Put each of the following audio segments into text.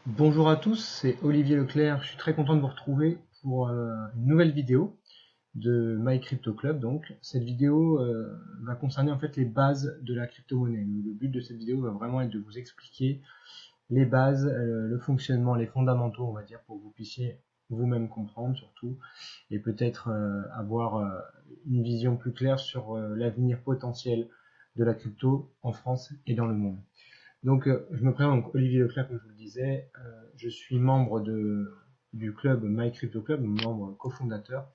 Bonjour à tous, c'est Olivier Leclerc. Je suis très content de vous retrouver pour une nouvelle vidéo de My Crypto Club. Donc, cette vidéo va concerner en fait les bases de la crypto-monnaie. Le but de cette vidéo va vraiment être de vous expliquer les bases, le fonctionnement, les fondamentaux, on va dire, pour que vous puissiez vous-même comprendre surtout et peut-être avoir une vision plus claire sur l'avenir potentiel de la crypto en France et dans le monde. Donc, je me présente donc Olivier Leclerc, comme je vous le disais. Je suis membre du club My Crypto Club, membre cofondateur.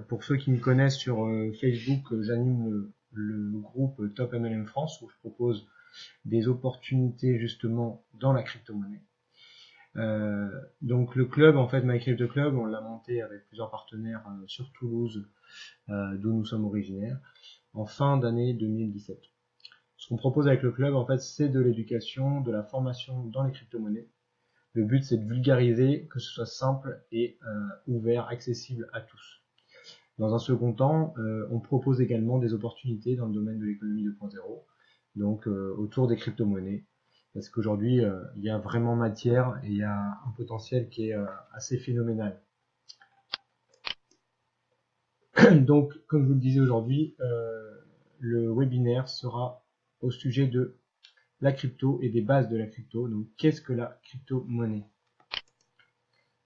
Pour ceux qui me connaissent sur Facebook, j'anime le groupe Top MLM France où je propose des opportunités justement dans la crypto-monnaie. Donc le club, en fait, My Crypto Club, on l'a monté avec plusieurs partenaires sur Toulouse, d'où nous sommes originaires, en fin d'année 2017. Ce qu'on propose avec le club, en fait, c'est de l'éducation, de la formation dans les crypto-monnaies. Le but, c'est de vulgariser, que ce soit simple et ouvert, accessible à tous. Dans un second temps, on propose également des opportunités dans le domaine de l'économie 2.0, donc autour des crypto-monnaies, parce qu'aujourd'hui, il y a vraiment matière et il y a un potentiel qui est assez phénoménal. Donc, comme je vous le disais aujourd'hui, le webinaire sera au sujet de la crypto et des bases de la crypto. Donc, qu'est-ce que la crypto-monnaie?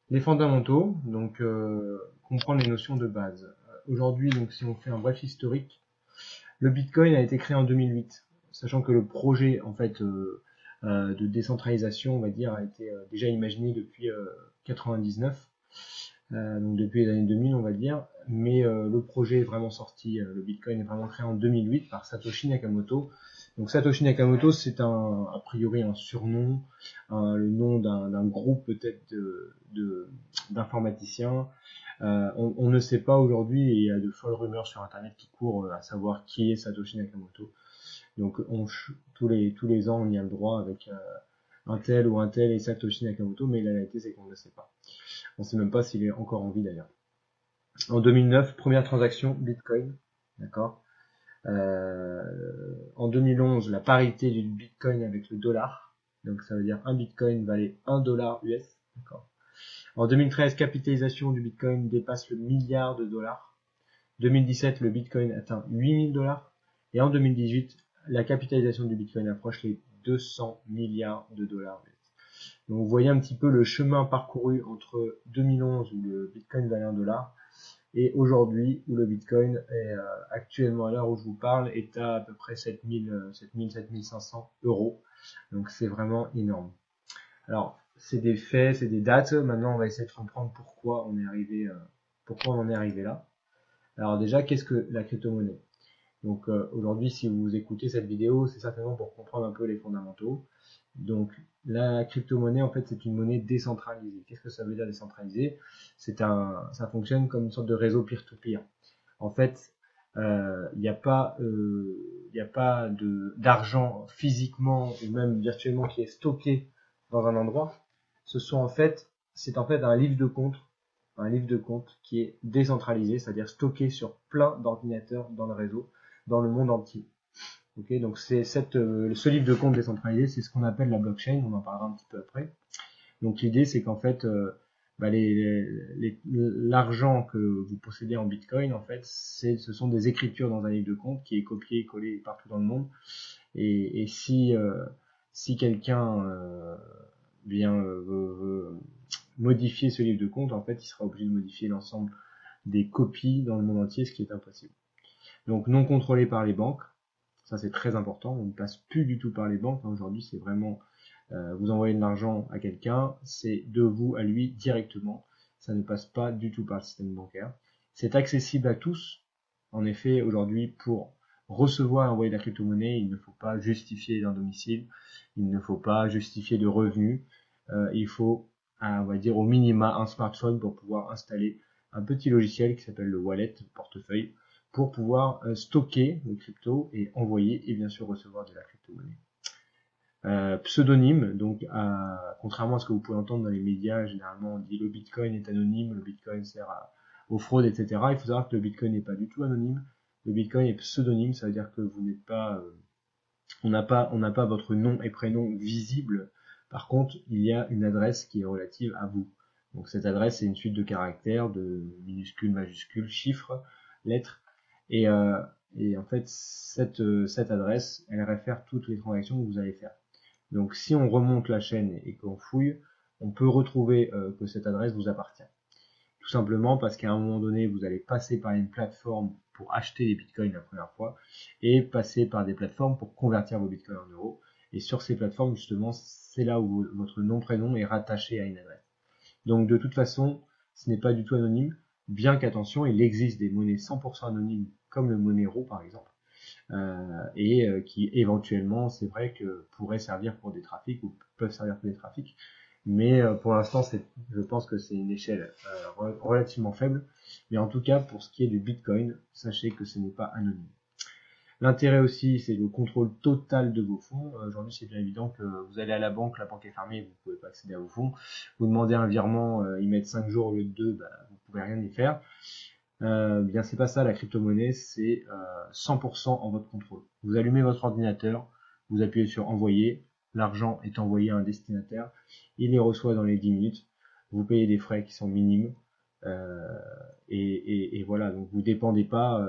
Les fondamentaux, donc comprendre les notions de base. Aujourd'hui, donc si on fait un bref historique, le Bitcoin a été créé en 2008, sachant que le projet en fait de décentralisation, on va dire, a été déjà imaginé depuis 99, donc depuis les années 2000, on va dire. Mais le projet est vraiment sorti, le Bitcoin est vraiment créé en 2008 par Satoshi Nakamoto. Donc Satoshi Nakamoto, c'est a priori un surnom, le nom d'un groupe peut-être d'informaticiens. On ne sait pas aujourd'hui, et il y a de folles rumeurs sur Internet qui courent à savoir qui est Satoshi Nakamoto. Donc tous les ans, on y a le droit avec un tel ou un tel et Satoshi Nakamoto, mais la réalité c'est qu'on ne sait pas. On ne sait même pas s'il est encore en vie d'ailleurs. En 2009, première transaction Bitcoin, d'accord. En 2011, la parité du Bitcoin avec le dollar, donc ça veut dire un Bitcoin valait 1 dollar US, d'accord. En 2013, capitalisation du Bitcoin dépasse le milliard de dollars. 2017, le Bitcoin atteint 8000 dollars. Et en 2018, la capitalisation du Bitcoin approche les 200 milliards de dollars. Donc vous voyez un petit peu le chemin parcouru entre 2011 où le Bitcoin valait 1 dollar et aujourd'hui où le Bitcoin est actuellement à l'heure où je vous parle est à peu près 7500 euros. Donc c'est vraiment énorme. Alors c'est des faits, c'est des dates. Maintenant on va essayer de comprendre pourquoi on en est arrivé là. Alors déjà, qu'est-ce que la crypto-monnaie? Donc aujourd'hui, si vous écoutez cette vidéo, c'est certainement pour comprendre un peu les fondamentaux. Donc la crypto-monnaie, en fait, c'est une monnaie décentralisée. Qu'est-ce que ça veut dire décentralisé? Ça fonctionne comme une sorte de réseau peer-to-peer. En fait, il n'y a pas d'argent physiquement ou même virtuellement qui est stocké dans un endroit. C'est en fait un livre de compte qui est décentralisé, c'est-à-dire stocké sur plein d'ordinateurs dans le réseau, dans le monde entier. Okay, donc ce livre de compte décentralisé, c'est ce qu'on appelle la blockchain, on en parlera un petit peu après. Donc l'idée c'est qu'en fait, l'argent que vous possédez en Bitcoin, en fait, ce sont des écritures dans un livre de compte qui est copié et collé partout dans le monde. Et si quelqu'un veut modifier ce livre de compte, en fait, il sera obligé de modifier l'ensemble des copies dans le monde entier, ce qui est impossible. Donc non contrôlé par les banques, ça c'est très important, on ne passe plus du tout par les banques, aujourd'hui c'est vraiment vous envoyez de l'argent à quelqu'un, c'est de vous à lui directement, ça ne passe pas du tout par le système bancaire. C'est accessible à tous, en effet aujourd'hui pour recevoir et envoyer de la crypto-monnaie, il ne faut pas justifier d'un domicile, il ne faut pas justifier de revenus, il faut on va dire au minima un smartphone pour pouvoir installer un petit logiciel qui s'appelle le wallet, le portefeuille, pour pouvoir stocker le crypto et envoyer et bien sûr recevoir de la crypto-monnaie. Pseudonyme, donc contrairement à ce que vous pouvez entendre dans les médias, généralement on dit le Bitcoin est anonyme, le Bitcoin sert aux fraudes, etc. Il faut savoir que le Bitcoin n'est pas du tout anonyme. Le Bitcoin est pseudonyme, ça veut dire que vous n'êtes pas, on n'a pas votre nom et prénom visible Par contre, il y a une adresse qui est relative à vous. Donc cette adresse, c'est une suite de caractères, de minuscules, majuscules, chiffres, lettres. Et, euh, et en fait, cette adresse, elle réfère toutes les transactions que vous allez faire. Donc si on remonte la chaîne et qu'on fouille, on peut retrouver que cette adresse vous appartient. Tout simplement parce qu'à un moment donné, vous allez passer par une plateforme pour acheter des bitcoins la première fois et passer par des plateformes pour convertir vos bitcoins en euros. Et sur ces plateformes, justement, c'est là où votre nom-prénom est rattaché à une adresse. Donc de toute façon, ce n'est pas du tout anonyme, bien qu'attention, il existe des monnaies 100% anonymes comme le Monero par exemple, qui éventuellement, c'est vrai que pourraient servir pour des trafics ou peuvent servir pour des trafics, mais pour l'instant, je pense que c'est une échelle relativement faible. Mais en tout cas, pour ce qui est du Bitcoin, sachez que ce n'est pas anonyme. L'intérêt aussi, c'est le contrôle total de vos fonds. Aujourd'hui, c'est bien évident que vous allez à la banque est fermée, vous ne pouvez pas accéder à vos fonds. Vous demandez un virement, ils mettent 5 jours au lieu de 2, bah, vous ne pouvez rien y faire. Bien, c'est pas ça, la crypto-monnaie, c'est 100% en votre contrôle. Vous allumez votre ordinateur, vous appuyez sur envoyer, l'argent est envoyé à un destinataire, il les reçoit dans les 10 minutes, vous payez des frais qui sont minimes, et voilà, donc vous dépendez pas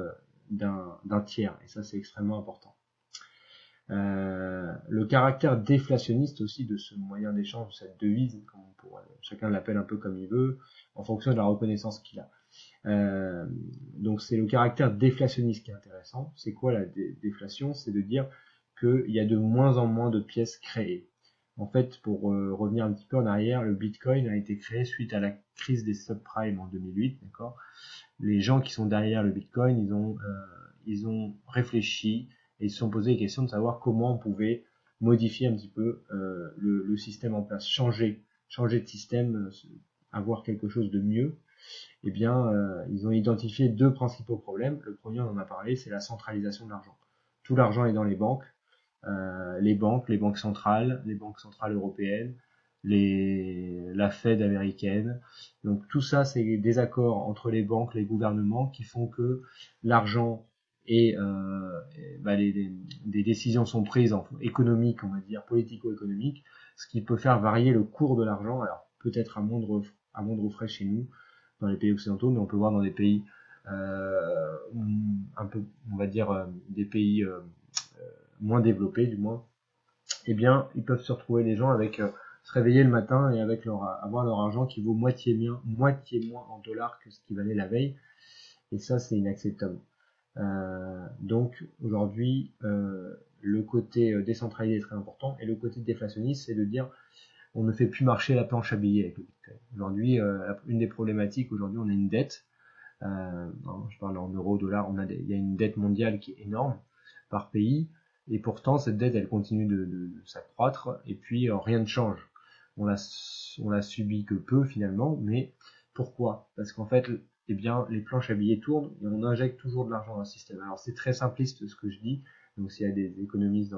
d'un tiers, et ça c'est extrêmement important. Le caractère déflationniste aussi de ce moyen d'échange, de cette devise, chacun l'appelle un peu comme il veut, en fonction de la reconnaissance qu'il a. Donc c'est le caractère déflationniste qui est intéressant. C'est quoi la déflation? C'est de dire qu'il y a de moins en moins de pièces créées. En fait, pour revenir un petit peu en arrière, le Bitcoin a été créé suite à la crise des subprimes en 2008, d'accord. Les gens qui sont derrière le Bitcoin, ils ont réfléchi et ils se sont posé la question de savoir comment on pouvait modifier un petit peu le système en place, changer de système, avoir quelque chose de mieux. Eh bien, ils ont identifié deux principaux problèmes. Le premier, on en a parlé, c'est la centralisation de l'argent. Tout l'argent est dans les banques, les banques centrales, les banques centrales européennes, la Fed américaine. Donc tout ça, c'est des accords entre les banques, les gouvernements qui font que l'argent et des décisions sont prises économiques, on va dire, politico-économiques, ce qui peut faire varier le cours de l'argent. Alors peut-être à moindre frais chez nous, dans les pays occidentaux, mais on peut voir dans des pays un peu, on va dire, des pays moins développés du moins, eh bien, ils peuvent se retrouver les gens avec se réveiller le matin et avec avoir leur argent qui vaut moitié moins en dollars que ce qui valait la veille. Et ça, c'est inacceptable. Donc aujourd'hui, le côté décentralisé est très important et le côté déflationniste, c'est de dire on ne fait plus marcher la planche à billets avec le Bitcoin. Aujourd'hui, une des problématiques, aujourd'hui, on a une dette. Je parle en euros, dollars, il y a une dette mondiale qui est énorme par pays. Et pourtant, cette dette, elle continue de s'accroître, et puis rien ne change. On l'a subi que peu finalement, mais pourquoi? Parce qu'en fait, eh bien, les planches à billets tournent et on injecte toujours de l'argent dans le système. Alors c'est très simpliste ce que je dis, donc s'il y a des économistes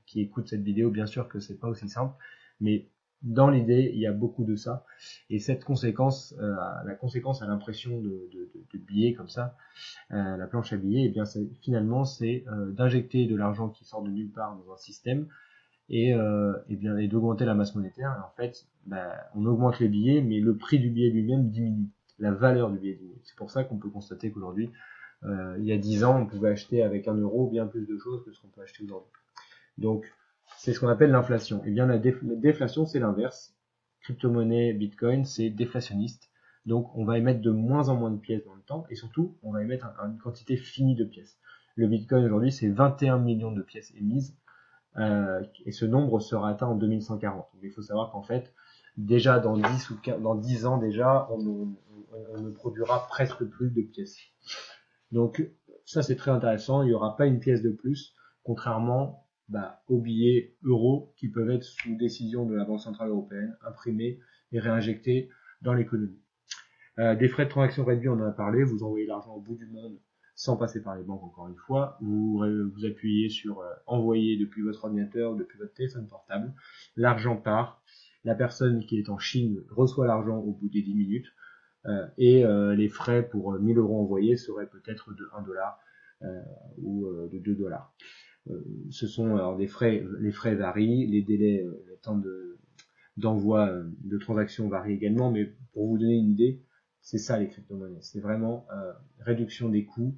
qui écoutent cette vidéo, bien sûr que c'est pas aussi simple, mais dans l'idée, il y a beaucoup de ça. Et cette conséquence, la conséquence à l'impression de billets comme ça, la planche à billets, et bien finalement c'est d'injecter de l'argent qui sort de nulle part dans un système et bien et d'augmenter la masse monétaire. Et en fait, on augmente les billets, mais le prix du billet lui-même diminue, la valeur du billet diminue. C'est pour ça qu'on peut constater qu'aujourd'hui, il y a 10 ans, on pouvait acheter avec 1 euro bien plus de choses que ce qu'on peut acheter aujourd'hui. Donc c'est ce qu'on appelle l'inflation. Et bien la déflation, c'est l'inverse. Crypto-monnaie, Bitcoin, c'est déflationniste. Donc on va émettre de moins en moins de pièces dans le temps et surtout on va émettre une quantité finie de pièces. Le Bitcoin aujourd'hui c'est 21 millions de pièces émises et ce nombre sera atteint en 2140. Donc il faut savoir qu'en fait déjà dans 10 ans déjà on ne produira presque plus de pièces. Donc ça c'est très intéressant, il n'y aura pas une pièce de plus, contrairement aux billets euros qui peuvent être sous décision de la Banque Centrale Européenne, imprimés et réinjectés dans l'économie. Des frais de transaction réduits, on en a parlé, vous envoyez l'argent au bout du monde sans passer par les banques encore une fois, vous appuyez sur envoyer depuis votre ordinateur, depuis votre téléphone portable, l'argent part, la personne qui est en Chine reçoit l'argent au bout des 10 minutes, et les frais pour 1000 euros envoyés seraient peut-être de 1 dollar ou de 2 dollars. Ce sont alors les frais varient, les délais, le temps d'envoi de transactions varient également, mais pour vous donner une idée, c'est ça les crypto-monnaies. C'est vraiment réduction des coûts,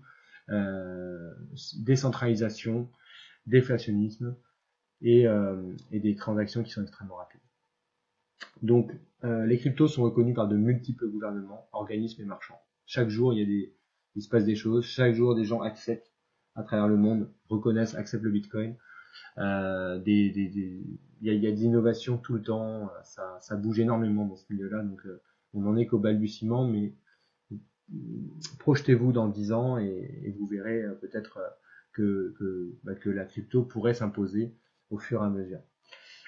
décentralisation, déflationnisme et des transactions qui sont extrêmement rapides. Donc, les cryptos sont reconnus par de multiples gouvernements, organismes et marchands. Chaque jour, il se passe des choses. Chaque jour, des gens acceptent à travers le monde, reconnaissent, acceptent le Bitcoin. Il y a des innovations tout le temps. Ça bouge énormément dans ce milieu-là. Donc, on n'en est qu'au balbutiement, mais projetez-vous dans 10 ans et vous verrez peut-être que la crypto pourrait s'imposer au fur et à mesure.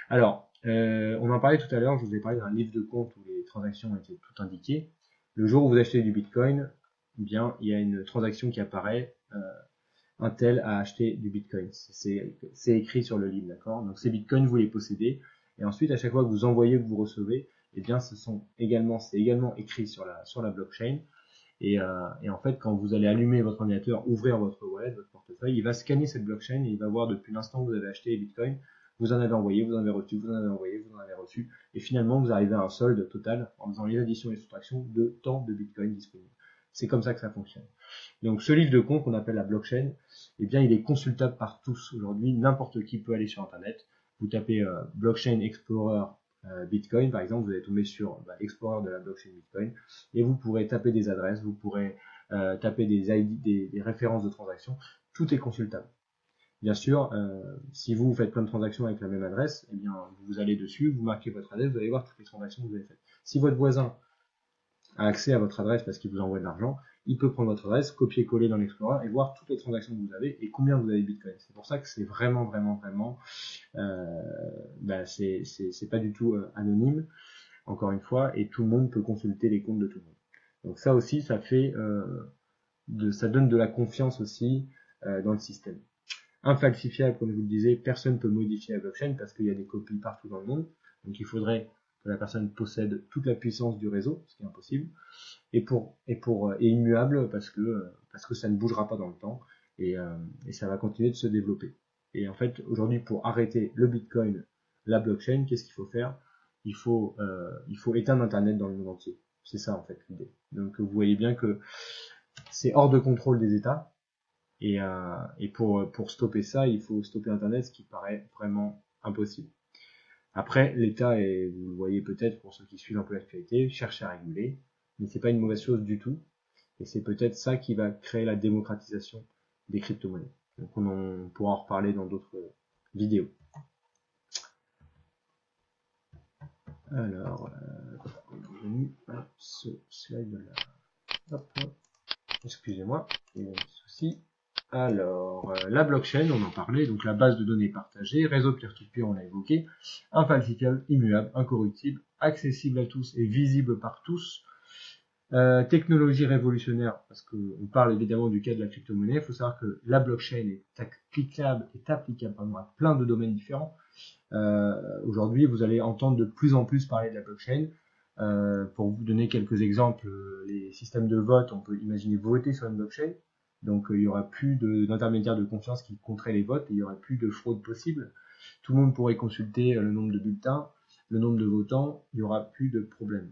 Alors, on en parlait tout à l'heure, je vous ai parlé d'un livre de compte où les transactions étaient toutes indiquées. Le jour où vous achetez du Bitcoin, eh bien, il y a une transaction qui apparaît, un tel a acheté du Bitcoin. C'est écrit sur le livre, d'accord? Donc ces Bitcoins, vous les possédez. Et ensuite, à chaque fois que vous envoyez, que vous recevez, eh bien, c'est également écrit sur la blockchain. Et en fait, quand vous allez allumer votre ordinateur, ouvrir votre wallet, votre portefeuille, il va scanner cette blockchain et il va voir depuis l'instant où vous avez acheté les bitcoins, vous en avez envoyé, vous en avez reçu, vous en avez envoyé, vous en avez reçu, et finalement vous arrivez à un solde total en faisant les additions et les soustractions de tant de bitcoins disponibles. C'est comme ça que ça fonctionne. Donc ce livre de compte qu'on appelle la blockchain, eh bien il est consultable par tous aujourd'hui, n'importe qui peut aller sur internet, vous tapez blockchain explorer Bitcoin, par exemple, vous allez tomber sur l'explorer de la blockchain Bitcoin et vous pourrez taper des adresses, vous pourrez taper des ID, des références de transactions, tout est consultable. Bien sûr, si vous faites plein de transactions avec la même adresse, eh bien vous allez dessus, vous marquez votre adresse, vous allez voir toutes les transactions que vous avez faites. Si votre voisin a accès à votre adresse parce qu'il vous envoie de l'argent, il peut prendre votre adresse, copier-coller dans l'Explorer et voir toutes les transactions que vous avez et combien vous avez de Bitcoin. C'est pour ça que c'est vraiment, c'est pas du tout anonyme, encore une fois, et tout le monde peut consulter les comptes de tout le monde. Donc ça aussi, ça donne de la confiance aussi dans le système. Infalsifiable, comme je vous le disais, personne ne peut modifier la blockchain parce qu'il y a des copies partout dans le monde. Donc il faudrait que la personne possède toute la puissance du réseau, ce qui est impossible, et immuable parce que ça ne bougera pas dans le temps et ça va continuer de se développer. Et en fait, aujourd'hui, pour arrêter le Bitcoin, la blockchain, qu'est-ce qu'il faut faire? Il faut éteindre Internet dans le monde entier. C'est ça en fait l'idée. Donc vous voyez bien que c'est hors de contrôle des États. Et pour stopper ça, il faut stopper Internet, ce qui paraît vraiment impossible. Après, l'État, et vous le voyez peut-être pour ceux qui suivent un peu l'actualité, cherche à réguler, mais c'est pas une mauvaise chose du tout. Et c'est peut-être ça qui va créer la démocratisation des crypto-monnaies. Donc on pourra en reparler dans d'autres vidéos. Alors, ce slide-là. Hop, excusez-moi, il y a un petit souci. Alors, la blockchain, on en parlait, donc la base de données partagée, réseau peer-to-peer, on l'a évoqué, infalsifiable, immuable, incorruptible, accessible à tous et visible par tous. Technologie révolutionnaire, parce qu'on parle évidemment du cas de la crypto-monnaie, il faut savoir que la blockchain est applicable à plein de domaines différents. Aujourd'hui, vous allez entendre de plus en plus parler de la blockchain. Pour vous donner quelques exemples, les systèmes de vote, on peut imaginer voter sur une blockchain. Donc il y aura plus d'intermédiaires de confiance qui compteraient les votes et il y aura plus de fraude possible. Tout le monde pourrait consulter le nombre de bulletins, le nombre de votants, il y aura plus de problème.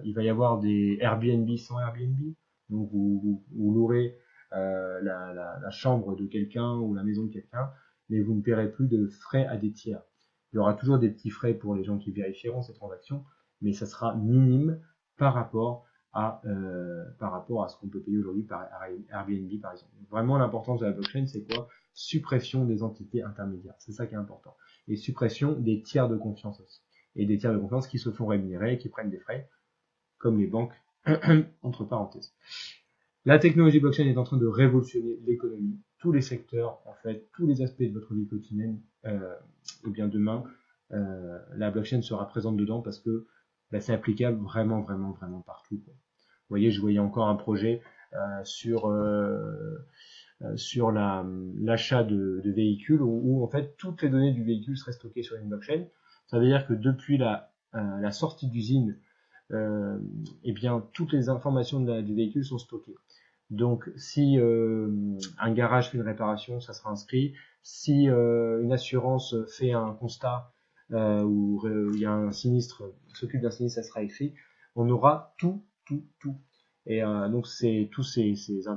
Il va y avoir des Airbnb sans Airbnb, donc vous louerez la chambre de quelqu'un ou la maison de quelqu'un, mais vous ne paierez plus de frais à des tiers. Il y aura toujours des petits frais pour les gens qui vérifieront ces transactions, mais ça sera minime par rapport à ce qu'on peut payer aujourd'hui par Airbnb par exemple. Vraiment l'importance de la blockchain, c'est quoi? Suppression des entités intermédiaires, c'est ça qui est important. Et suppression des tiers de confiance aussi. Et des tiers de confiance qui se font rémunérer, qui prennent des frais, comme les banques, entre parenthèses. La technologie blockchain est en train de révolutionner l'économie, tous les secteurs, en fait, tous les aspects de votre vie quotidienne. Et bien demain, la blockchain sera présente dedans parce que c'est applicable vraiment partout, quoi. Vous voyez, je voyais encore un projet sur l'achat de véhicules où en fait toutes les données du véhicule seraient stockées sur une blockchain. Ça veut dire que depuis la sortie d'usine, eh bien toutes les informations du véhicule sont stockées. Donc si un garage fait une réparation, ça sera inscrit. Si une assurance fait un constat, où il y a un sinistre, s'occupe d'un sinistre, ça sera écrit. On aura tout. Et donc tous ces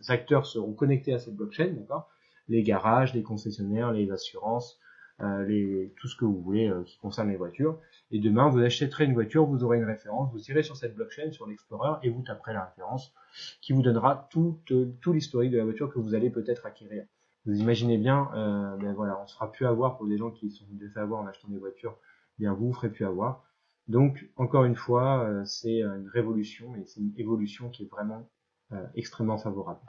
acteurs seront connectés à cette blockchain, d'accord? Les garages, les concessionnaires, les assurances, tout ce que vous voulez qui concerne les voitures. Et demain, vous achèterez une voiture, vous aurez une référence, vous irez sur cette blockchain, sur l'Explorer, et vous taperez la référence qui vous donnera tout l'historique de la voiture que vous allez peut-être acquérir. Vous imaginez bien, ben voilà, on ne se fera plus avoir pour les gens qui sont fait avoir en achetant des voitures, bien vous ne ferez plus avoir. Donc, encore une fois, c'est une révolution et c'est une évolution qui est vraiment extrêmement favorable.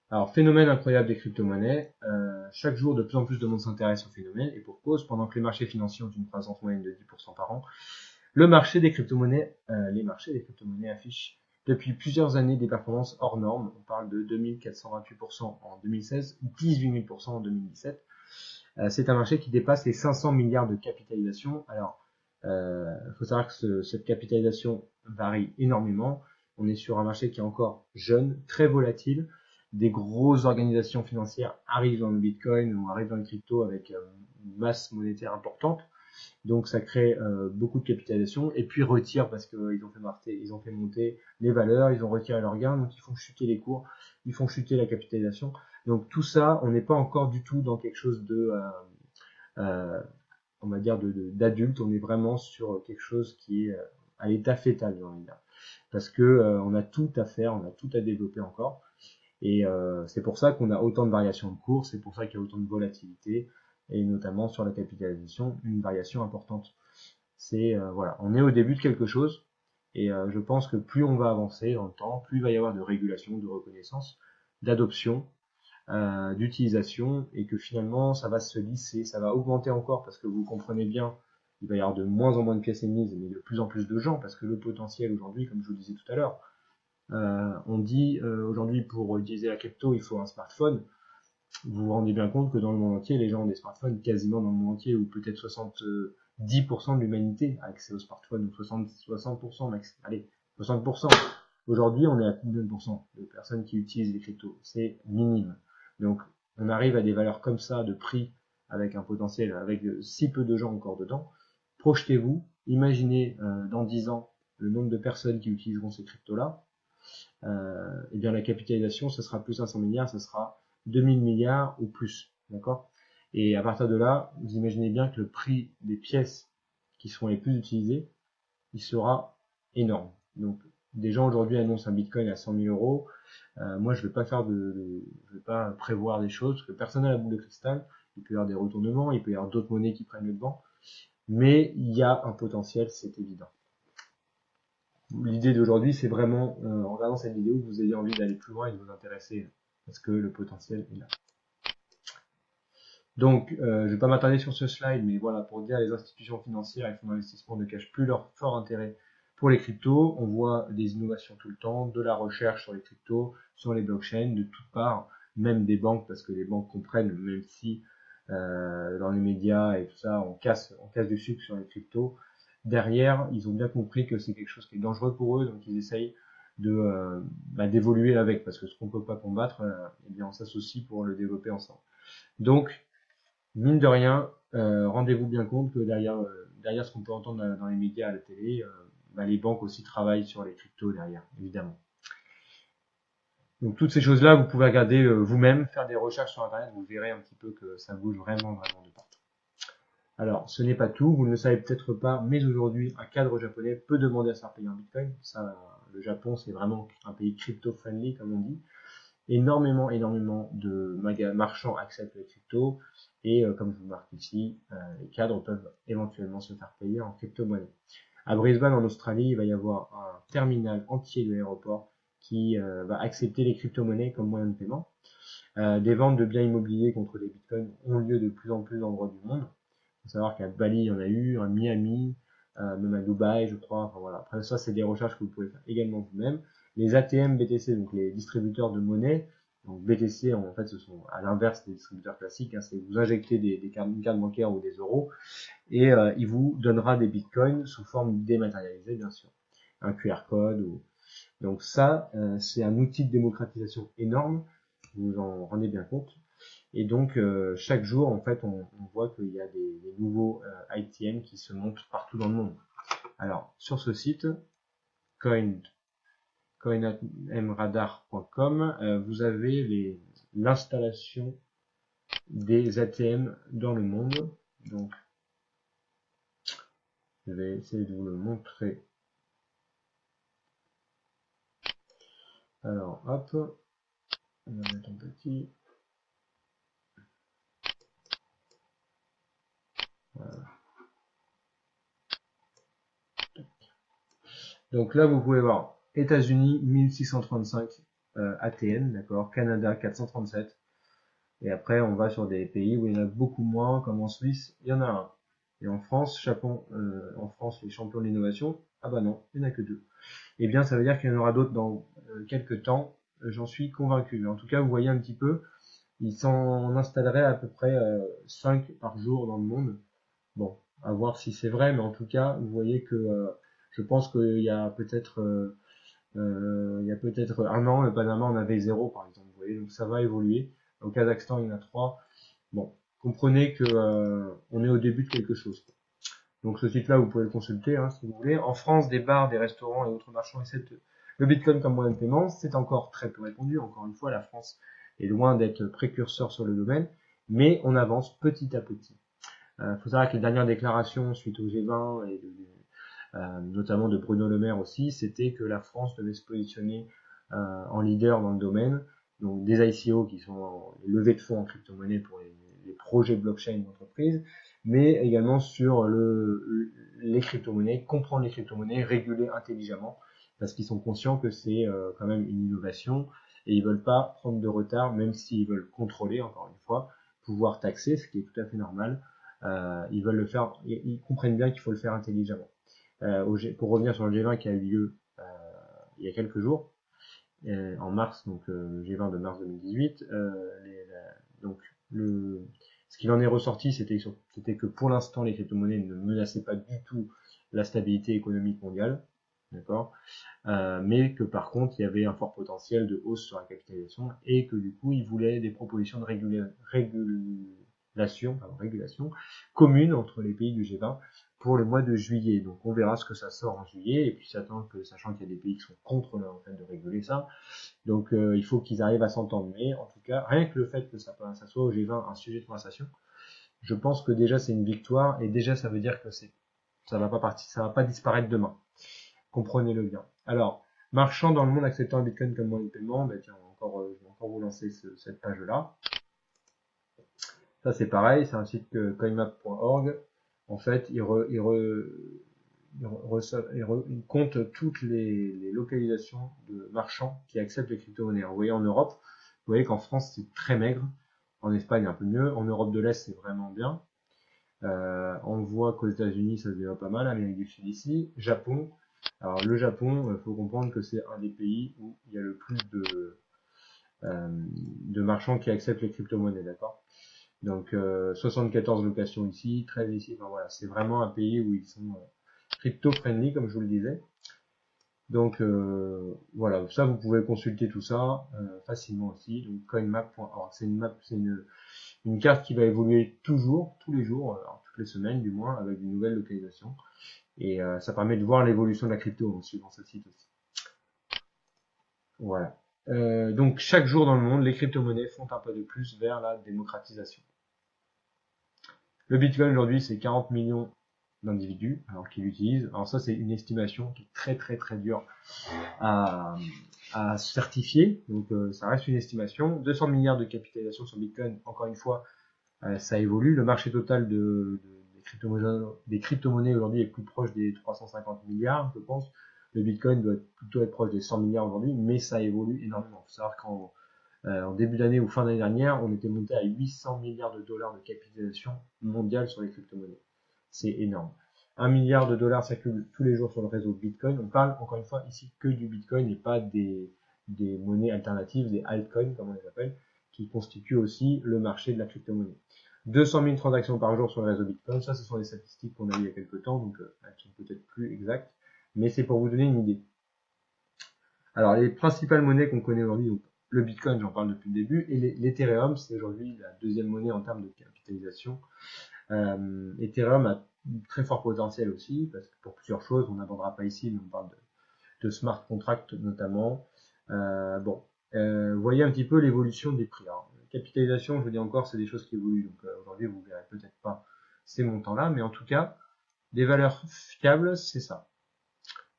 Alors, phénomène incroyable des crypto-monnaies. Chaque jour, de plus en plus de monde s'intéresse au phénomène, et pour cause, pendant que les marchés financiers ont une croissance moyenne de 10% par an, les marchés des crypto-monnaies affichent depuis plusieurs années des performances hors normes. On parle de 2428% en 2016, 18 000% en 2017. C'est un marché qui dépasse les 500 milliards de capitalisation. Alors, faut savoir que cette capitalisation varie énormément. On est sur un marché qui est encore jeune, très volatile. Des grosses organisations financières arrivent dans le Bitcoin ou arrivent dans le crypto avec une masse monétaire importante. Donc ça crée beaucoup de capitalisation et puis retirent parce qu'ils ont fait monter les valeurs, ils ont retiré leurs gains, donc ils font chuter les cours, ils font chuter la capitalisation. Donc tout ça, on n'est pas encore du tout dans quelque chose de on va dire d'adulte, on est vraiment sur quelque chose qui est à l'état fétal, j'ai envie de dire. Parce que on a tout à faire, on a tout à développer encore. Et c'est pour ça qu'on a autant de variations de cours, c'est pour ça qu'il y a autant de volatilité, et notamment sur la capitalisation, une variation importante. C'est voilà, on est au début de quelque chose, et je pense que plus on va avancer dans le temps, plus il va y avoir de régulation, de reconnaissance, d'adoption, d'utilisation, et que finalement ça va se lisser, ça va augmenter encore, parce que vous comprenez bien, il va y avoir de moins en moins de pièces émises, mais de plus en plus de gens, parce que le potentiel aujourd'hui, comme je vous le disais tout à l'heure, on dit aujourd'hui pour utiliser la crypto, il faut un smartphone. Vous vous rendez bien compte que dans le monde entier, les gens ont des smartphones quasiment dans le monde entier, ou peut-être 70% de l'humanité a accès au smartphone, ou 60% max. Allez, 60%. Aujourd'hui, on est à combien de pourcents de personnes qui utilisent les cryptos? C'est minime. Donc, on arrive à des valeurs comme ça de prix avec un potentiel, avec si peu de gens encore dedans. Projetez-vous, imaginez dans 10 ans le nombre de personnes qui utiliseront ces cryptos-là. Et bien la capitalisation, ce sera plus 500 milliards, ce sera 2000 milliards ou plus, d'accord? Et à partir de là, vous imaginez bien que le prix des pièces qui seront les plus utilisées, il sera énorme. Donc, des gens aujourd'hui annoncent un bitcoin à 100 000 euros. Moi, je vais pas je vais pas prévoir des choses, parce que personne n'a la boule de cristal. Il peut y avoir des retournements, il peut y avoir d'autres monnaies qui prennent le devant. Mais il y a un potentiel, c'est évident. L'idée d'aujourd'hui, c'est vraiment, en regardant cette vidéo, que vous ayez envie d'aller plus loin et de vous intéresser, parce que le potentiel est là. Donc, je vais pas m'attarder sur ce slide, mais voilà, pour dire les institutions financières et les fonds d'investissement ne cachent plus leur fort intérêt pour les cryptos. On voit des innovations tout le temps, de la recherche sur les cryptos, sur les blockchains, de toutes parts, même des banques, parce que les banques comprennent, même si dans les médias et tout ça, on casse du sucre sur les cryptos. Derrière, ils ont bien compris que c'est quelque chose qui est dangereux pour eux, donc ils essayent d'évoluer avec, parce que ce qu'on peut pas combattre, eh bien on s'associe pour le développer ensemble. Donc, mine de rien, rendez-vous bien compte que derrière ce qu'on peut entendre dans les médias, à la télé, les banques aussi travaillent sur les cryptos derrière, évidemment. Donc toutes ces choses-là, vous pouvez regarder vous-même, faire des recherches sur Internet, vous verrez un petit peu que ça bouge vraiment de partout. Alors, ce n'est pas tout, vous ne le savez peut-être pas, mais aujourd'hui, un cadre japonais peut demander à se faire payer en Bitcoin. Ça, le Japon, c'est vraiment un pays crypto-friendly, comme on dit. Énormément de marchands acceptent les cryptos, et comme je vous marque ici, les cadres peuvent éventuellement se faire payer en crypto-monnaie. À Brisbane, en Australie, il va y avoir un terminal entier de l'aéroport qui va accepter les crypto-monnaies comme moyen de paiement. Des ventes de biens immobiliers contre des bitcoins ont lieu de plus en plus d'endroits du monde. Il faut savoir qu'à Bali, il y en a eu, à Miami, même à Dubaï, je crois. Enfin voilà. Après ça, c'est des recherches que vous pouvez faire également vous-même. Les ATM BTC, donc les distributeurs de monnaie, donc BTC, en fait, ce sont à l'inverse des distributeurs classiques. Hein, c'est vous injectez une carte bancaire ou des euros, et il vous donnera des bitcoins sous forme dématérialisée, bien sûr. Un QR code. Donc ça, c'est un outil de démocratisation énorme. Vous en rendez bien compte. Et donc chaque jour, en fait, on voit qu'il y a des nouveaux ITM qui se montrent partout dans le monde. Alors, sur ce site, coinmradar.com, vous avez l'installation des ATM dans le monde. Donc, je vais essayer de vous le montrer. Alors, hop, on va mettre un petit. Voilà. Donc là, vous pouvez voir États-Unis 1635 ATM, d'accord, Canada 437. Et après, on va sur des pays où il y en a beaucoup moins, comme en Suisse, il y en a un. Et en France, en France, les champions de l'innovation, ah bah non, il n'y en a que 2. Eh bien, ça veut dire qu'il y en aura d'autres dans quelques temps, j'en suis convaincu. Mais en tout cas, vous voyez un petit peu, ils s'en installeraient à peu près 5 par jour dans le monde. Bon, à voir si c'est vrai, mais en tout cas, vous voyez que je pense qu'il y a peut-être un an, le Panama en avait 0 par exemple. Vous voyez, donc ça va évoluer. Au Kazakhstan, il y en a 3. Bon, comprenez que on est au début de quelque chose. Donc ce site-là, vous pouvez le consulter hein, si vous voulez. En France, des bars, des restaurants et autres marchands acceptent le Bitcoin comme moyen de paiement. C'est encore très peu répandu. Encore une fois, la France est loin d'être précurseur sur le domaine, mais on avance petit à petit. Faut savoir que les dernières déclarations suite au G20 et notamment de Bruno Le Maire aussi, c'était que la France devait se positionner en leader dans le domaine. Donc des ICO qui sont les levées de fonds en crypto-monnaie pour les projets blockchain d'entreprise, mais également sur les crypto-monnaies, comprendre les crypto-monnaies, réguler intelligemment, parce qu'ils sont conscients que c'est quand même une innovation et ils veulent pas prendre de retard, même s'ils veulent contrôler, encore une fois, pouvoir taxer, ce qui est tout à fait normal. Ils veulent le faire, ils comprennent bien qu'il faut le faire intelligemment. Pour revenir sur le G20 qui a eu lieu il y a quelques jours, en mars, donc G20 de mars 2018, donc ce qu'il en est ressorti, c'était que pour l'instant, les crypto-monnaies ne menaçaient pas du tout la stabilité économique mondiale, d'accord, mais que par contre, il y avait un fort potentiel de hausse sur la capitalisation et que du coup, ils voulaient des propositions de régulation commune entre les pays du G20 pour le mois de juillet. Donc on verra ce que ça sort en juillet, et puis sachant qu'il y a des pays qui sont contre en fait de réguler ça. Donc il faut qu'ils arrivent à s'entendre. Mais en tout cas, rien que le fait que ça soit au G20 un sujet de conversation, je pense que déjà c'est une victoire, et déjà ça veut dire que ça va pas disparaître demain. Comprenez-le bien. Alors, marchand dans le monde acceptant le Bitcoin comme moyen de paiement, tiens, je vais encore vous lancer cette page-là. Ça c'est pareil, c'est un site que coinmap.org. En fait, il compte toutes les localisations de marchands qui acceptent les crypto-monnaies. Vous voyez en Europe, vous voyez qu'en France c'est très maigre, en Espagne un peu mieux, en Europe de l'Est c'est vraiment bien. On voit qu'aux États-Unis ça se développe pas mal, Amérique du Sud ici, Japon. Alors le Japon, faut comprendre que c'est un des pays où il y a le plus de marchands qui acceptent les crypto-monnaies, d'accord. Donc 74 locations ici, 13 ici, enfin voilà, c'est vraiment un pays où ils sont crypto-friendly comme je vous le disais. Donc voilà, ça vous pouvez consulter tout ça facilement aussi. Donc coinmap.org, c'est une carte qui va évoluer toujours, tous les jours, toutes les semaines du moins, avec de nouvelles localisations. Et ça permet de voir l'évolution de la crypto en suivant ce site aussi. Voilà. Donc chaque jour dans le monde, les crypto-monnaies font un pas de plus vers la démocratisation. Le Bitcoin aujourd'hui, c'est 40 millions d'individus alors qui l'utilisent. Alors ça, c'est une estimation qui est très très très dure à certifier. Donc ça reste une estimation. 200 milliards de capitalisation sur Bitcoin, encore une fois, ça évolue. Le marché total des crypto-monnaies aujourd'hui est plus proche des 350 milliards, je pense. Le Bitcoin doit plutôt être proche des 100 milliards aujourd'hui, mais ça évolue énormément. Il faut savoir en début d'année ou fin d'année dernière, on était monté à 800 milliards de dollars de capitalisation mondiale sur les crypto-monnaies. C'est énorme. 1 milliard de dollars circulent tous les jours sur le réseau Bitcoin. On parle encore une fois ici que du Bitcoin et pas des monnaies alternatives, des altcoins comme on les appelle, qui constituent aussi le marché de la crypto-monnaie. 200 000 transactions par jour sur le réseau Bitcoin, ça ce sont des statistiques qu'on a eues il y a quelques temps, donc elles sont peut-être plus exactes, mais c'est pour vous donner une idée. Alors les principales monnaies qu'on connaît aujourd'hui, donc Le Bitcoin, j'en parle depuis le début, et l'Ethereum, c'est aujourd'hui la deuxième monnaie en termes de capitalisation. Ethereum a un très fort potentiel aussi, parce que pour plusieurs choses, on n'abordera pas ici, mais on parle de smart contracts notamment. Voyez un petit peu l'évolution des prix. Alors, capitalisation, je vous dis encore, c'est des choses qui évoluent, donc aujourd'hui, vous verrez peut-être pas ces montants-là, mais en tout cas, des valeurs fiables, c'est ça.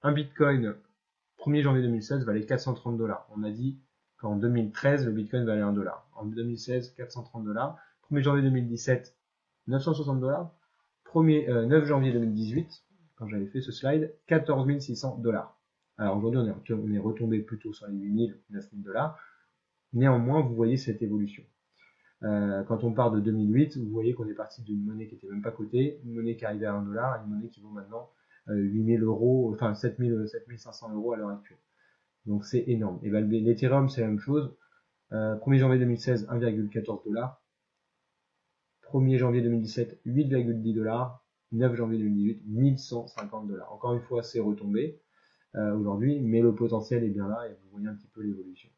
Un Bitcoin, 1er janvier 2016, valait 430 $. On a dit qu'en 2013, le Bitcoin valait 1 $. En 2016, 430 $. 1er janvier 2017, 960 $. 9 janvier 2018, quand j'avais fait ce slide, 14 600 $. Alors aujourd'hui, on est retombé plutôt sur les 8 000, 9 000 $. Néanmoins, vous voyez cette évolution. Quand on part de 2008, vous voyez qu'on est parti d'une monnaie qui était même pas cotée, une monnaie qui arrivait à 1 $, une monnaie qui vaut maintenant 8 000 €, enfin 7 500 € à l'heure actuelle. Donc c'est énorme. Et ben, l'Ethereum, c'est la même chose. 1er janvier 2016, 1,14 $. 1er janvier 2017, 8,10 $. 9 janvier 2018, 1150 $. Encore une fois, c'est retombé aujourd'hui, mais le potentiel est bien là et vous voyez un petit peu l'évolution.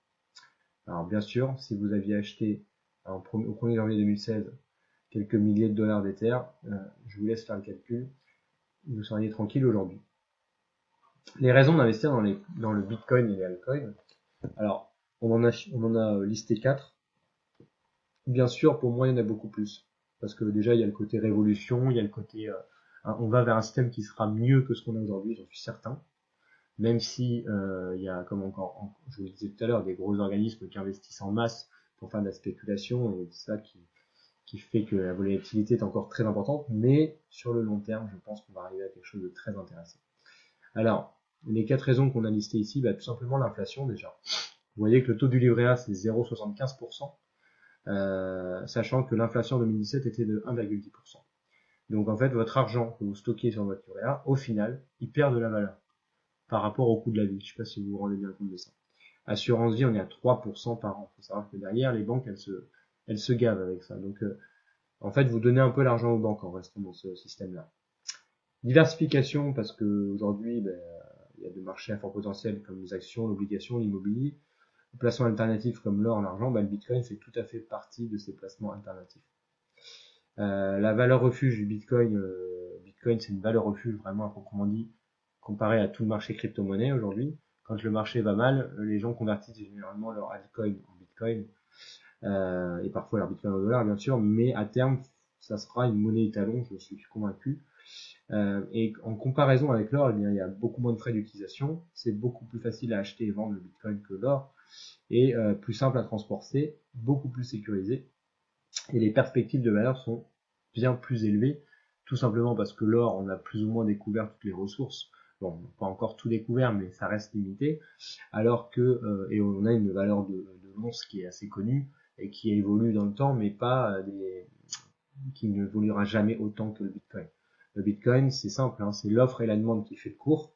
Alors bien sûr, si vous aviez acheté au 1er janvier 2016 quelques milliers de dollars d'Ether, je vous laisse faire le calcul, vous seriez tranquille aujourd'hui. Les raisons d'investir dans le Bitcoin et les altcoins. Alors, on en a listé 4. Bien sûr, pour moi, il y en a beaucoup plus. Parce que déjà, il y a le côté révolution, il y a le côté... on va vers un système qui sera mieux que ce qu'on a aujourd'hui, j'en suis certain. Même si il y a, comme encore, je vous le disais tout à l'heure, des gros organismes qui investissent en masse pour faire de la spéculation, et c'est ça qui fait que la volatilité est encore très importante, mais sur le long terme, je pense qu'on va arriver à quelque chose de très intéressant. Alors, les 4 raisons qu'on a listées ici, tout simplement l'inflation déjà. Vous voyez que le taux du livret A, c'est 0,75%, sachant que l'inflation en 2017 était de 1,10%. Donc en fait, votre argent que vous stockez sur votre livret A, au final, il perd de la valeur par rapport au coût de la vie. Je ne sais pas si vous vous rendez bien compte de ça. Assurance vie, on est à 3% par an. Il faut savoir que derrière, les banques, elles se gavent avec ça. Donc, en fait, vous donnez un peu l'argent aux banques en restant dans ce système-là. Diversification, parce que aujourd'hui, il y a des marchés à fort potentiel comme les actions, l'obligation, l'immobilier. Les placements alternatifs comme l'or, l'argent, le Bitcoin fait tout à fait partie de ces placements alternatifs. La valeur refuge du Bitcoin, Bitcoin c'est une valeur refuge vraiment à proprement dit, comparé à tout le marché crypto-monnaie aujourd'hui. Quand le marché va mal, les gens convertissent généralement leur altcoin en Bitcoin, et parfois leur Bitcoin en dollars bien sûr, mais à terme, ça sera une monnaie étalon, je suis convaincu. Et en comparaison avec l'or, il y a beaucoup moins de frais d'utilisation, c'est beaucoup plus facile à acheter et vendre le Bitcoin que l'or, et plus simple à transporter, beaucoup plus sécurisé, et les perspectives de valeur sont bien plus élevées, tout simplement parce que l'or, on a plus ou moins découvert toutes les ressources. Bon, pas encore tout découvert, mais ça reste limité. Alors que, et on a une valeur de l'once qui est assez connue et qui évolue dans le temps, mais pas qui ne évoluera jamais autant que le Bitcoin. Le Bitcoin, c'est simple, hein, c'est l'offre et la demande qui fait le cours.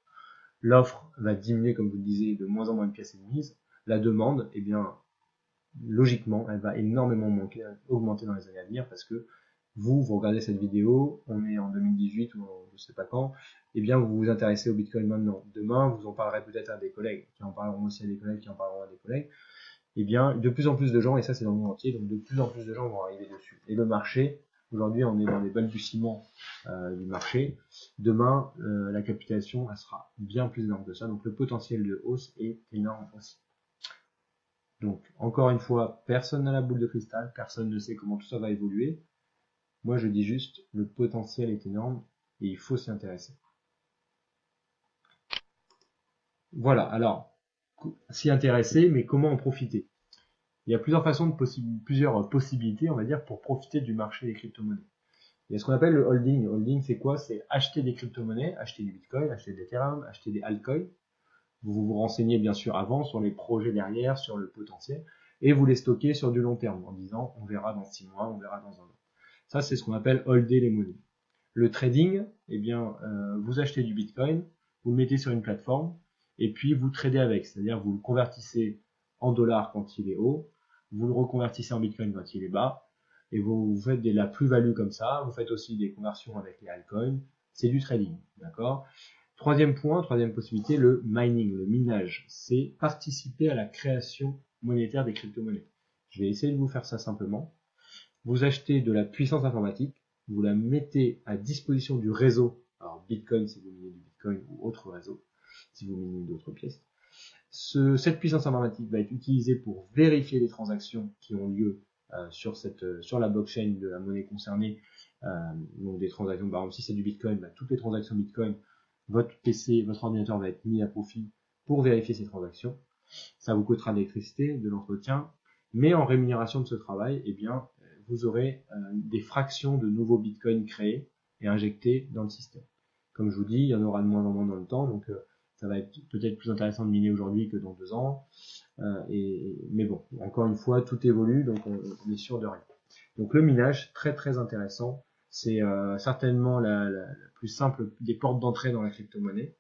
L'offre va diminuer, comme vous le disiez, de moins en moins de pièces émises. La demande, eh bien, logiquement, elle va énormément augmenter dans les années à venir parce que vous regardez cette vidéo, on est en 2018 ou je sais pas quand, eh bien vous vous intéressez au Bitcoin maintenant. Demain, vous en parlerez peut-être à des collègues, qui en parleront aussi à des collègues, qui en parleront à des collègues. Eh bien, de plus en plus de gens, et ça c'est dans le monde entier, donc de plus en plus de gens vont arriver dessus. Et le marché, aujourd'hui on est dans les balbutiements du marché. Demain, la capitalisation, elle sera bien plus énorme que ça, donc le potentiel de hausse est énorme aussi. Donc, encore une fois, personne n'a la boule de cristal, personne ne sait comment tout ça va évoluer. Moi, je dis juste, le potentiel est énorme et il faut s'y intéresser. Voilà, alors, s'y intéresser, mais comment en profiter? Il y a plusieurs possibilités, on va dire, pour profiter du marché des crypto-monnaies. Il y a ce qu'on appelle le holding. Le holding, c'est quoi? C'est acheter des crypto-monnaies, acheter du Bitcoin, acheter des Ethereum, acheter des altcoins. Vous vous renseignez bien sûr avant sur les projets derrière, sur le potentiel, et vous les stockez sur du long terme en disant on verra dans 6 mois, on verra dans un an. Ça, c'est ce qu'on appelle holder les monnaies. Le trading, eh bien, vous achetez du Bitcoin, vous le mettez sur une plateforme, et puis vous tradez avec, c'est-à-dire vous le convertissez en dollars quand il est haut, vous le reconvertissez en Bitcoin quand il est bas, et vous faites de la plus-value comme ça, vous faites aussi des conversions avec les altcoins, c'est du trading, d'accord? Troisième point, troisième possibilité, le mining, le minage. C'est participer à la création monétaire des crypto-monnaies. Je vais essayer de vous faire ça simplement. Vous achetez de la puissance informatique, vous la mettez à disposition du réseau, alors Bitcoin si vous minez du Bitcoin ou autre réseau, si vous minez d'autres pièces. Cette puissance informatique va être utilisée pour vérifier les transactions qui ont lieu sur la blockchain de la monnaie concernée. Donc des transactions, par exemple si c'est du Bitcoin, toutes les transactions Bitcoin, votre PC, votre ordinateur va être mis à profit pour vérifier ces transactions. Ça vous coûtera de l'électricité, de l'entretien, mais en rémunération de ce travail, eh bien, vous aurez des fractions de nouveaux bitcoins créés et injectés dans le système. Comme je vous dis, il y en aura de moins en moins dans le temps, donc ça va être peut-être plus intéressant de miner aujourd'hui que dans 2 ans. Mais bon, encore une fois, tout évolue, donc on est sûr de rien. Donc le minage, très très intéressant, c'est certainement la plus simple des portes d'entrée dans la crypto-monnaie.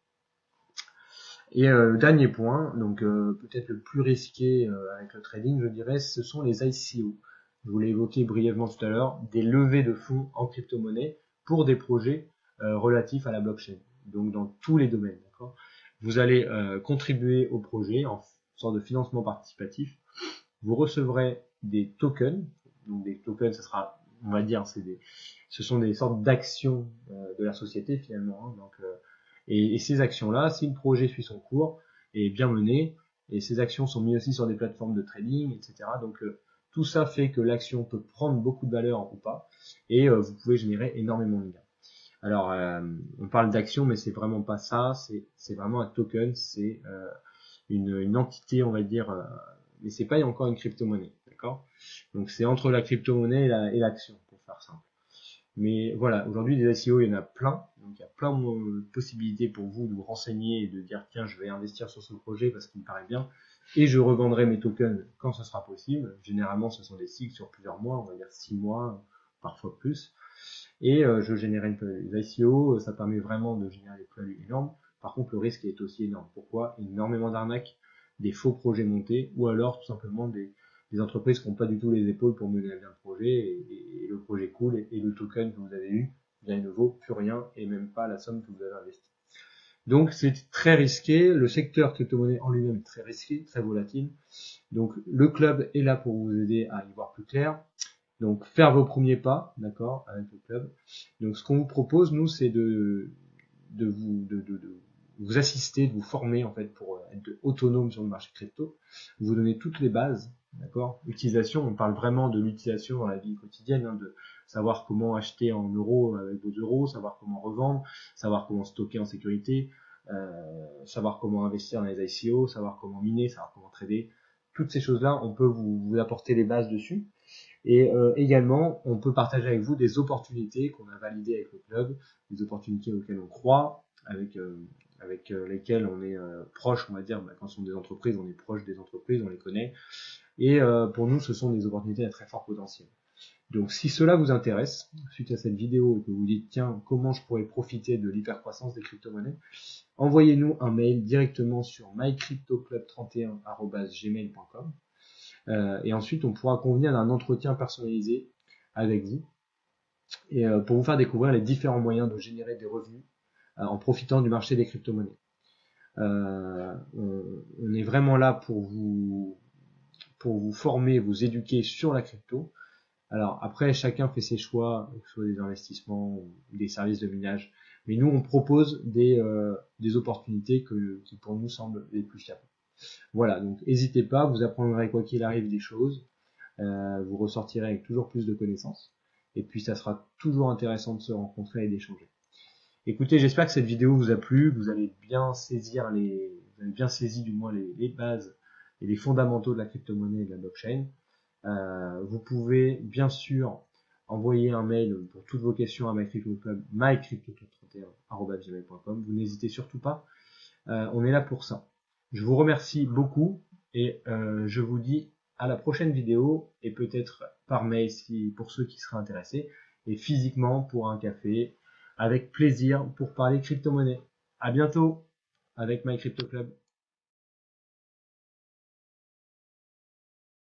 Et dernier point, donc peut-être le plus risqué avec le trading, je dirais, ce sont les ICO. Je vous l'ai évoqué brièvement tout à l'heure, des levées de fonds en crypto-monnaie pour des projets relatifs à la blockchain. Donc dans tous les domaines, d'accord. Vous allez contribuer au projet en sorte de financement participatif. Vous recevrez des tokens. Donc des tokens, ça sera, on va dire, ce sont des sortes d'actions de la société finalement. Hein, donc et ces actions-là, si le projet suit son cours, est bien mené, et ces actions sont mises aussi sur des plateformes de trading, etc. Donc tout ça fait que l'action peut prendre beaucoup de valeur ou pas, et vous pouvez générer énormément de gains. Alors, on parle d'action, mais c'est vraiment pas ça, c'est vraiment un token, c'est une entité, on va dire, mais c'est pas encore une crypto-monnaie, d'accord? Donc c'est entre la crypto-monnaie et l'action, pour faire simple. Mais voilà, aujourd'hui des SEO, il y en a plein. Donc il y a plein de possibilités pour vous de vous renseigner et de dire tiens, je vais investir sur ce projet parce qu'il me paraît bien et je revendrai mes tokens quand ce sera possible. Généralement, ce sont des cycles sur plusieurs mois, on va dire 6 mois, parfois plus. Et je génère une plus-value. Les ICO, ça permet vraiment de générer des plus-values énormes. Par contre, le risque est aussi énorme. Pourquoi? Énormément d'arnaques, des faux projets montés ou alors tout simplement des entreprises qui n'ont pas du tout les épaules pour mener à bien le projet et le projet coule et le token que vous avez eu, bien, il ne vaut plus rien et même pas la somme que vous avez investie. Donc c'est très risqué, le secteur crypto-monnaie en lui-même est très risqué, très volatile. Donc le club est là pour vous aider à y voir plus clair. Donc faire vos premiers pas, d'accord, avec le club. Donc ce qu'on vous propose, nous, c'est de vous assister, de vous former en fait pour être autonome sur le marché crypto, vous donner toutes les bases, d'accord. Utilisation, on parle vraiment de l'utilisation dans la vie quotidienne, hein, de savoir comment acheter en euros avec vos euros, savoir comment revendre, savoir comment stocker en sécurité, savoir comment investir dans les ICO, savoir comment miner, savoir comment trader. Toutes ces choses-là, on peut vous apporter les bases dessus. Et également, on peut partager avec vous des opportunités qu'on a validées avec le club, des opportunités auxquelles on croit, avec lesquelles on est proche, on va dire. Quand ce sont des entreprises, on est proche des entreprises, on les connaît. Et pour nous, ce sont des opportunités à très fort potentiel. Donc si cela vous intéresse, suite à cette vidéo, et que vous dites, tiens, comment je pourrais profiter de l'hypercroissance des crypto-monnaies, envoyez-nous un mail directement sur mycryptoclub31@gmail.com. Et ensuite, on pourra convenir d'un entretien personnalisé avec vous et pour vous faire découvrir les différents moyens de générer des revenus en profitant du marché des crypto-monnaies. On est vraiment là pour vous former, vous éduquer sur la crypto. Alors après, chacun fait ses choix, que ce soit des investissements ou des services de minage. Mais nous, on propose des opportunités qui pour nous semblent les plus fiables. Voilà, donc n'hésitez pas, vous apprendrez quoi qu'il arrive des choses, vous ressortirez avec toujours plus de connaissances, et puis ça sera toujours intéressant de se rencontrer et d'échanger. Écoutez, j'espère que cette vidéo vous a plu, que vous avez bien saisi du moins les bases et les fondamentaux de la crypto-monnaie et de la blockchain. Vous pouvez bien sûr envoyer un mail pour toutes vos questions à mycryptoclub31@gmail.com. Vous n'hésitez surtout pas, on est là pour ça. Je vous remercie beaucoup et je vous dis à la prochaine vidéo et peut-être par mail pour ceux qui seraient intéressés et physiquement pour un café avec plaisir pour parler crypto-monnaie. À bientôt avec My Crypto Club.